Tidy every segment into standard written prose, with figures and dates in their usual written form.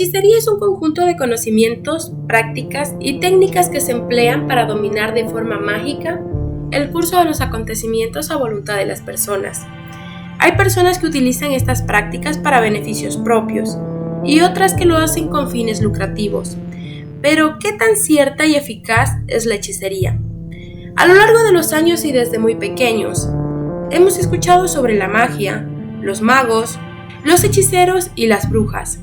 hechicería es un conjunto de conocimientos, prácticas y técnicas que se emplean para dominar de forma mágica el curso de los acontecimientos a voluntad de las personas. Hay personas que utilizan estas prácticas para beneficios propios y otras que lo hacen con fines lucrativos. Pero, ¿qué tan cierta y eficaz es la hechicería? A lo largo de los años y desde muy pequeños, hemos escuchado sobre la magia, los magos, los hechiceros y las brujas.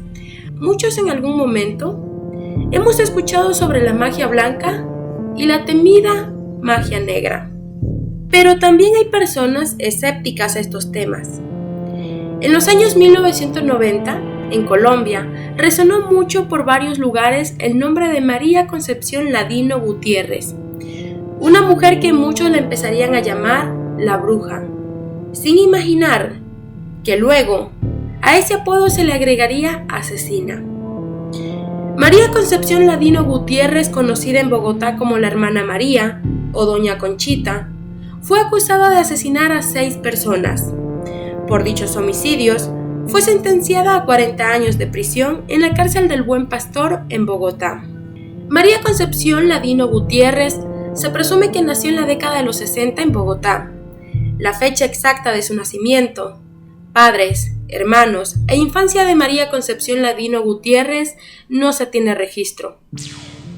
Muchos en algún momento hemos escuchado sobre la magia blanca y la temida magia negra. Pero también hay personas escépticas a estos temas. En los años 1990, en Colombia, resonó mucho por varios lugares el nombre de María Concepción Ladino Gutiérrez, una mujer que muchos la empezarían a llamar la bruja, sin imaginar que luego a ese apodo se le agregaría asesina. María Concepción Ladino Gutiérrez, conocida en Bogotá como la Hermana María o Doña Conchita, fue acusada de asesinar a 6 personas. Por dichos homicidios, fue sentenciada a 40 años de prisión en la cárcel del Buen Pastor en Bogotá. María Concepción Ladino Gutiérrez se presume que nació en la década de los 60 en Bogotá. La fecha exacta de su nacimiento, padres, hermanos e infancia de María Concepción Ladino Gutiérrez no se tiene registro.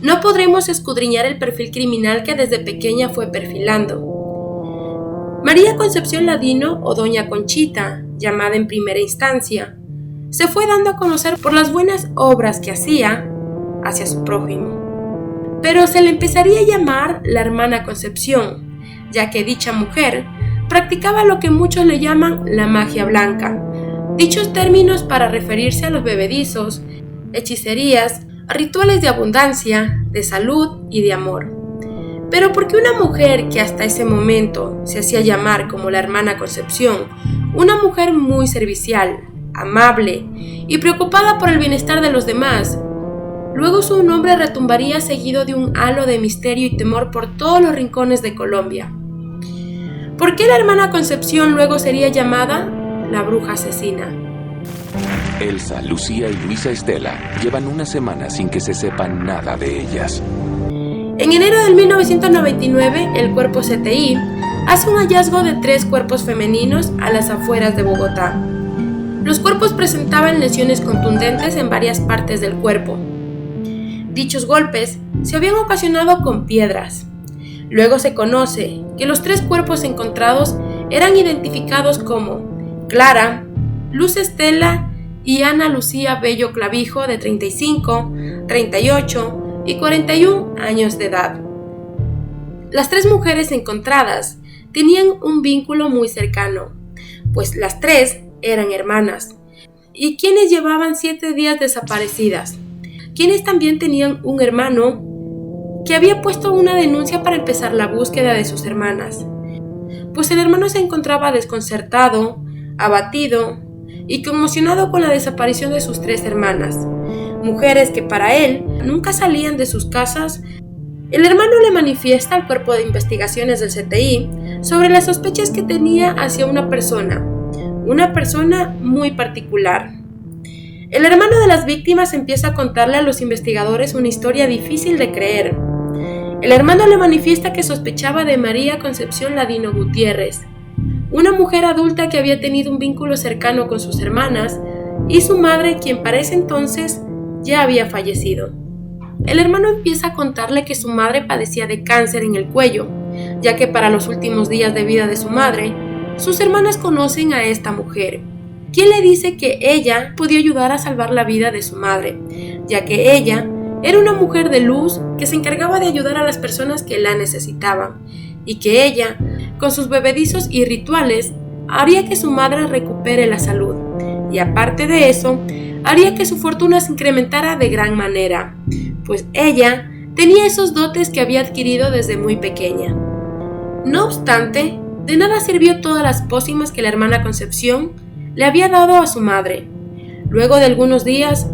No podremos escudriñar el perfil criminal que desde pequeña fue perfilando. María Concepción Ladino o Doña Conchita, llamada en primera instancia, se fue dando a conocer por las buenas obras que hacía hacia su prójimo. Pero se le empezaría a llamar la Hermana Concepción, ya que dicha mujer practicaba lo que muchos le llaman la magia blanca, dichos términos para referirse a los bebedizos, hechicerías, rituales de abundancia, de salud y de amor. Pero ¿por qué una mujer que hasta ese momento se hacía llamar como la Hermana Concepción, una mujer muy servicial, amable y preocupada por el bienestar de los demás, luego su nombre retumbaría seguido de un halo de misterio y temor por todos los rincones de Colombia? ¿Por qué la Hermana Concepción luego sería llamada la bruja asesina? Elsa, Lucía y Luisa Estela llevan una semana sin que se sepa nada de ellas. En enero de 1999, el cuerpo CTI hace un hallazgo de 3 cuerpos femeninos a las afueras de Bogotá. Los cuerpos presentaban lesiones contundentes en varias partes del cuerpo. Dichos golpes se habían ocasionado con piedras. Luego se conoce que los 3 cuerpos encontrados eran identificados como Clara, Luz Estela y Ana Lucía Bello Clavijo, de 35, 38 y 41 años de edad. Las 3 mujeres encontradas tenían un vínculo muy cercano, pues las 3 eran hermanas, y quienes llevaban 7 días desaparecidas, quienes también tenían un hermano que había puesto una denuncia para empezar la búsqueda de sus hermanas, pues el hermano se encontraba desconcertado, abatido y conmocionado con la desaparición de sus 3 hermanas, mujeres que para él nunca salían de sus casas. El hermano le manifiesta al cuerpo de investigaciones del CTI sobre las sospechas que tenía hacia una persona muy particular. El hermano de las víctimas empieza a contarle a los investigadores una historia difícil de creer. El hermano le manifiesta que sospechaba de María Concepción Ladino Gutiérrez, una mujer adulta que había tenido un vínculo cercano con sus hermanas y su madre, quien para ese entonces ya había fallecido. El hermano empieza a contarle que su madre padecía de cáncer en el cuello, ya que para los últimos días de vida de su madre, sus hermanas conocen a esta mujer, quien le dice que ella podía ayudar a salvar la vida de su madre, ya que ella era una mujer de luz que se encargaba de ayudar a las personas que la necesitaban, y que ella, con sus bebedizos y rituales, haría que su madre recupere la salud, y aparte de eso, haría que su fortuna se incrementara de gran manera, pues ella tenía esos dotes que había adquirido desde muy pequeña. No obstante, de nada sirvió todas las pócimas que la Hermana Concepción le había dado a su madre. Luego de algunos días,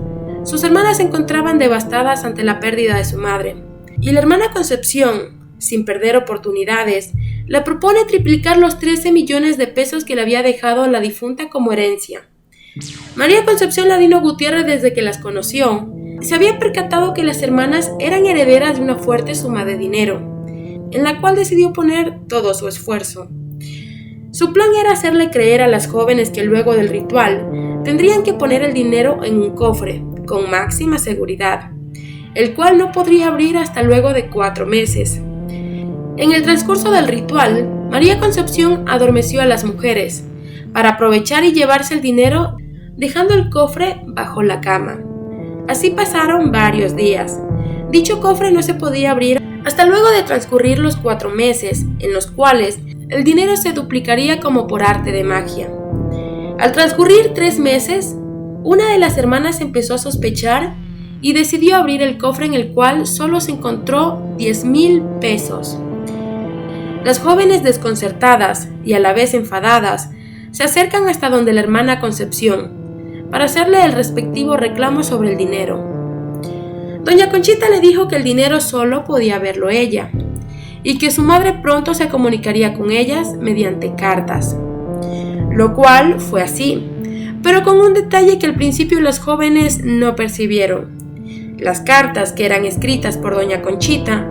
sus hermanas se encontraban devastadas ante la pérdida de su madre, y la Hermana Concepción, sin perder oportunidades, le propone triplicar los 13 millones de pesos que le había dejado la difunta como herencia. María Concepción Ladino Gutiérrez, desde que las conoció, se había percatado que las hermanas eran herederas de una fuerte suma de dinero, en la cual decidió poner todo su esfuerzo. Su plan era hacerle creer a las jóvenes que luego del ritual tendrían que poner el dinero en un cofre con máxima seguridad, el cual no podría abrir hasta luego de 4 meses. En el transcurso del ritual, María Concepción adormeció a las mujeres para aprovechar y llevarse el dinero, dejando el cofre bajo la cama. Así pasaron varios días. Dicho cofre no se podía abrir hasta luego de transcurrir los 4 meses, en los cuales el dinero se duplicaría como por arte de magia. Al transcurrir 3 meses, una de las hermanas empezó a sospechar y decidió abrir el cofre, en el cual solo se encontró 10,000 pesos. Las jóvenes, desconcertadas y a la vez enfadadas, se acercan hasta donde la hermana Concepción para hacerle el respectivo reclamo sobre el dinero. Doña Conchita le dijo que el dinero solo podía verlo ella y que su madre pronto se comunicaría con ellas mediante cartas, lo cual fue así, pero con un detalle que al principio las jóvenes no percibieron. Las cartas, que eran escritas por doña Conchita,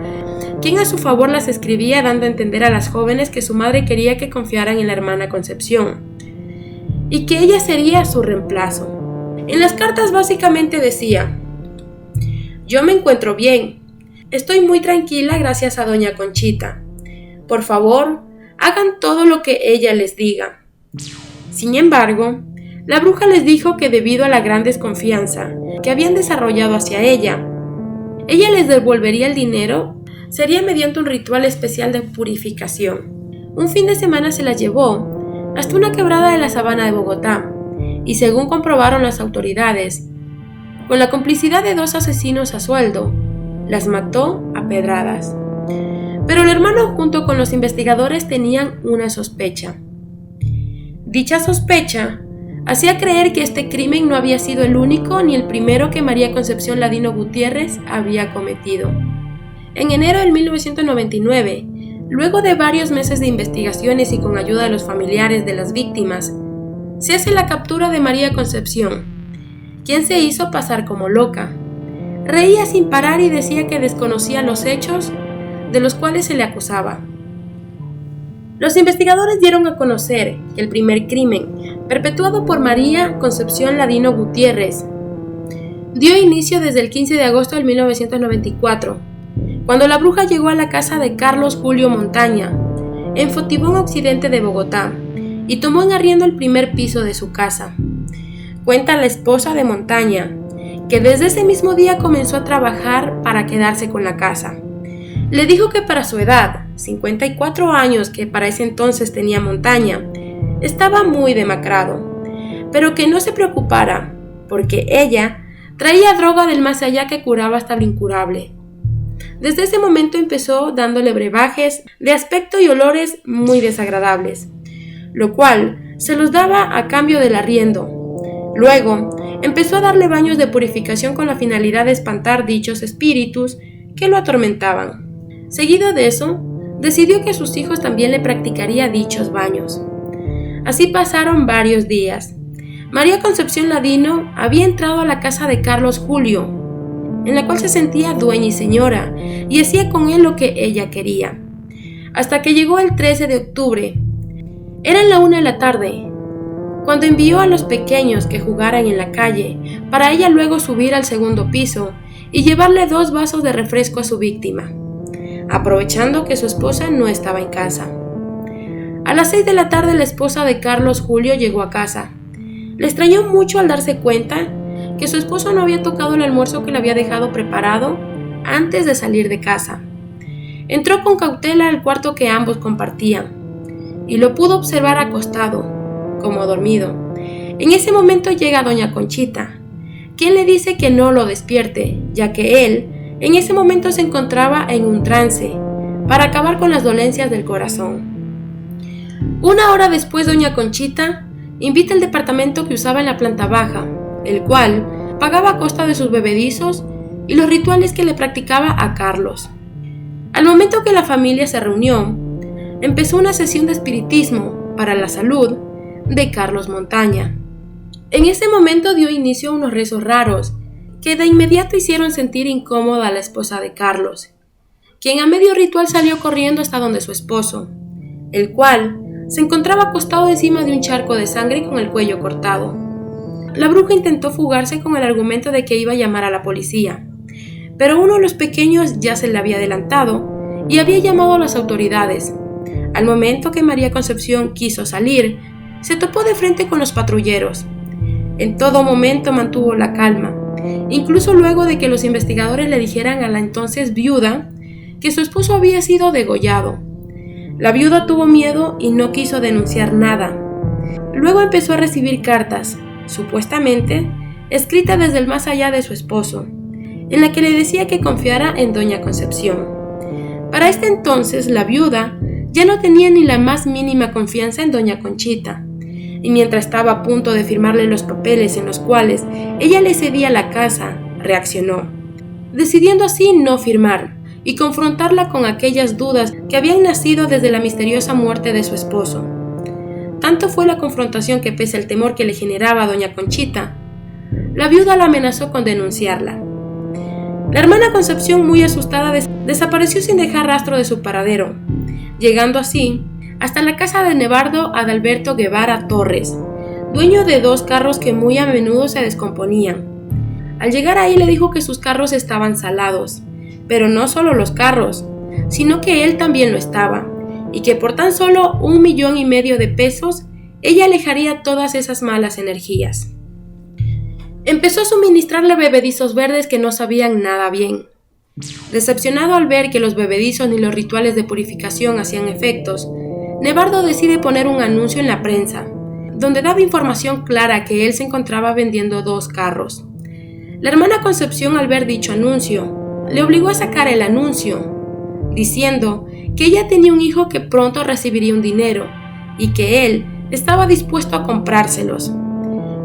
quien a su favor las escribía, dando a entender a las jóvenes que su madre quería que confiaran en la hermana Concepción y que ella sería su reemplazo. En las cartas básicamente decía: yo me encuentro bien, estoy muy tranquila gracias a doña Conchita. Por favor, hagan todo lo que ella les diga. Sin embargo, la bruja les dijo que debido a la gran desconfianza que habían desarrollado hacia ella les devolvería el dinero sería mediante un ritual especial de purificación. Un fin de semana se las llevó hasta una quebrada de la sabana de Bogotá y, según comprobaron las autoridades, con la complicidad de 2 asesinos a sueldo, las mató a pedradas. Pero el hermano, junto con los investigadores, tenían una sospecha. Dicha sospecha hacía creer que este crimen no había sido el único ni el primero que María Concepción Ladino Gutiérrez había cometido. En enero de 1999, luego de varios meses de investigaciones y con ayuda de los familiares de las víctimas, se hace la captura de María Concepción, quien se hizo pasar como loca. Reía sin parar y decía que desconocía los hechos de los cuales se le acusaba. Los investigadores dieron a conocer que el primer crimen, perpetuado por María Concepción Ladino Gutiérrez, dio inicio desde el 15 de agosto de 1994, cuando la bruja llegó a la casa de Carlos Julio Montaña, en Fotibón Occidente de Bogotá, y tomó en arriendo el primer piso de su casa. Cuenta la esposa de Montaña que desde ese mismo día comenzó a trabajar para quedarse con la casa. Le dijo que para su edad, 54 años que para ese entonces tenía Montaña, estaba muy demacrado, pero que no se preocupara, porque ella traía droga del más allá que curaba hasta lo incurable. Desde ese momento empezó dándole brebajes de aspecto y olores muy desagradables, lo cual se los daba a cambio del arriendo. Luego empezó a darle baños de purificación con la finalidad de espantar dichos espíritus que lo atormentaban. Seguido de eso, decidió que a sus hijos también le practicaría dichos baños. Así pasaron varios días. María Concepción Ladino había entrado a la casa de Carlos Julio, en la cual se sentía dueña y señora, y hacía con él lo que ella quería. Hasta que llegó el 13 de octubre. Eran la 1 de la tarde, cuando envió a los pequeños que jugaran en la calle, para ella luego subir al segundo piso y llevarle 2 vasos de refresco a su víctima, aprovechando que su esposa no estaba en casa. A las 6 de la tarde la esposa de Carlos Julio llegó a casa. Le extrañó mucho al darse cuenta que su esposo no había tocado el almuerzo que le había dejado preparado antes de salir de casa. Entró con cautela al cuarto que ambos compartían y lo pudo observar acostado, como dormido. En ese momento llega doña Conchita, quien le dice que no lo despierte, ya que él en ese momento se encontraba en un trance para acabar con las dolencias del corazón. 1 hora después, doña Conchita invita al departamento que usaba en la planta baja, el cual pagaba a costa de sus bebedizos y los rituales que le practicaba a Carlos. Al momento que la familia se reunió, empezó una sesión de espiritismo para la salud de Carlos Montaña. En ese momento dio inicio a unos rezos raros, que de inmediato hicieron sentir incómoda a la esposa de Carlos, quien a medio ritual salió corriendo hasta donde su esposo, el cual se encontraba acostado encima de un charco de sangre con el cuello cortado. La bruja intentó fugarse con el argumento de que iba a llamar a la policía, pero uno de los pequeños ya se le había adelantado y había llamado a las autoridades. Al momento que María Concepción quiso salir, se topó de frente con los patrulleros. En todo momento mantuvo la calma, incluso luego de que los investigadores le dijeran a la entonces viuda que su esposo había sido degollado. La viuda tuvo miedo y no quiso denunciar nada. Luego empezó a recibir cartas, supuestamente escritas desde el más allá de su esposo, en la que le decía que confiara en doña Concepción. Para este entonces la viuda ya no tenía ni la más mínima confianza en doña Conchita, y mientras estaba a punto de firmarle los papeles en los cuales ella le cedía la casa, reaccionó, decidiendo así no firmar y confrontarla con aquellas dudas que habían nacido desde la misteriosa muerte de su esposo. Tanto fue la confrontación que, pese al temor que le generaba a doña Conchita, la viuda la amenazó con denunciarla. La hermana Concepción, muy asustada, desapareció sin dejar rastro de su paradero, llegando así hasta la casa de Nevardo Adalberto Guevara Torres, dueño de 2 carros que muy a menudo se descomponían. Al llegar ahí le dijo que sus carros estaban salados, pero no solo los carros, sino que él también lo estaba, y que por tan solo 1,5 millones de pesos ella alejaría todas esas malas energías. Empezó a suministrarle bebedizos verdes que no sabían nada bien. Decepcionado al ver que los bebedizos ni los rituales de purificación hacían efectos, Nevardo decide poner un anuncio en la prensa, donde daba información clara que él se encontraba vendiendo 2 carros. La hermana Concepción, al ver dicho anuncio, le obligó a sacar el anuncio, diciendo que ella tenía un hijo que pronto recibiría un dinero y que él estaba dispuesto a comprárselos.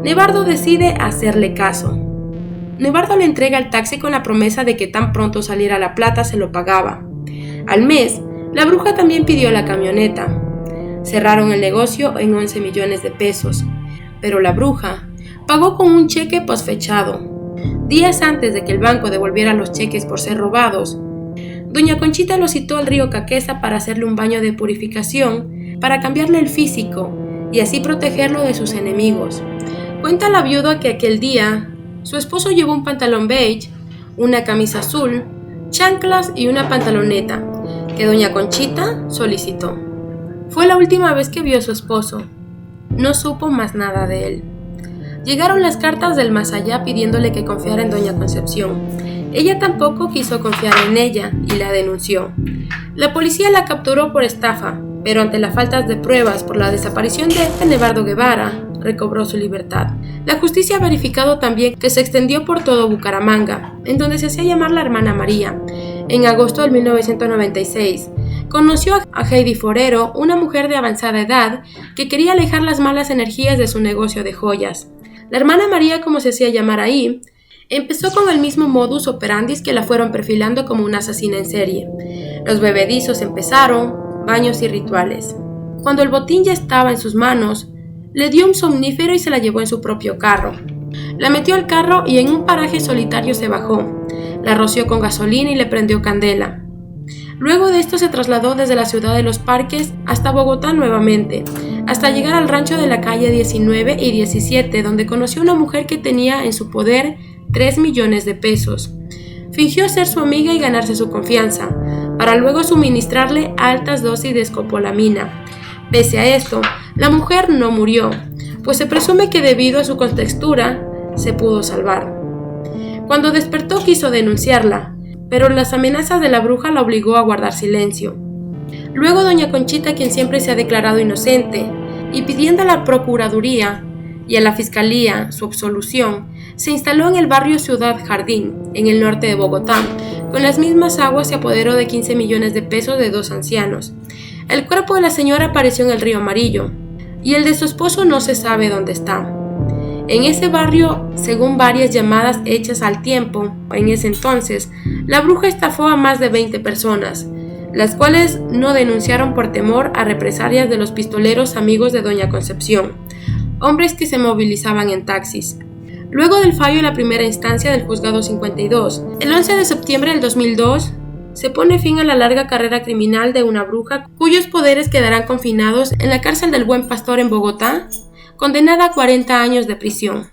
Nevardo decide hacerle caso. Nevardo le entrega el taxi con la promesa de que tan pronto saliera la plata se lo pagaba. Al mes, la bruja también pidió la camioneta. Cerraron el negocio en 11 millones de pesos, pero la bruja pagó con un cheque posfechado. Días antes de que el banco devolviera los cheques por ser robados, doña Conchita lo citó al río Caquesa para hacerle un baño de purificación, para cambiarle el físico y así protegerlo de sus enemigos. Cuenta la viuda que aquel día su esposo llevó un pantalón beige, una camisa azul, chanclas y una pantaloneta que doña Conchita solicitó. Fue la última vez que vio a su esposo. No supo más nada de él. Llegaron las cartas del más allá pidiéndole que confiara en doña Concepción. Ella tampoco quiso confiar en ella y la denunció. La policía la capturó por estafa, pero ante la falta de pruebas por la desaparición de Nevardo Guevara, recobró su libertad. La justicia ha verificado también que se extendió por todo Bucaramanga, en donde se hacía llamar la hermana María. En agosto de 1996, conoció a Heidi Forero, una mujer de avanzada edad que quería alejar las malas energías de su negocio de joyas. La hermana María, como se hacía llamar ahí, empezó con el mismo modus operandi que la fueron perfilando como una asesina en serie. Los bebedizos empezaron, baños y rituales. Cuando el botín ya estaba en sus manos, le dio un somnífero y se la llevó en su propio carro. La metió al carro y en un paraje solitario se bajó. La roció con gasolina y le prendió candela. Luego de esto se trasladó desde la ciudad de Los Parques hasta Bogotá nuevamente, hasta llegar al rancho de la calle 19 y 17, donde conoció a una mujer que tenía en su poder 3 millones de pesos. Fingió ser su amiga y ganarse su confianza, para luego suministrarle altas dosis de escopolamina. Pese a esto, la mujer no murió, pues se presume que debido a su contextura se pudo salvar. Cuando despertó quiso denunciarla, pero las amenazas de la bruja la obligó a guardar silencio. Luego doña Conchita, quien siempre se ha declarado inocente, y pidiendo a la Procuraduría y a la Fiscalía su absolución, se instaló en el barrio Ciudad Jardín, en el norte de Bogotá. Con las mismas aguas se apoderó de 15 millones de pesos de 2 ancianos. El cuerpo de la señora apareció en el río Amarillo, y el de su esposo no se sabe dónde está. En ese barrio, según varias llamadas hechas al tiempo, en ese entonces, la bruja estafó a más de 20 personas, las cuales no denunciaron por temor a represalias de los pistoleros amigos de doña Concepción. hombres que se movilizaban en taxis. Luego del fallo en la primera instancia del Juzgado 52, el 11 de septiembre del 2002, se pone fin a la larga carrera criminal de una bruja cuyos poderes quedarán confinados en la cárcel del Buen Pastor en Bogotá, condenada a 40 años de prisión.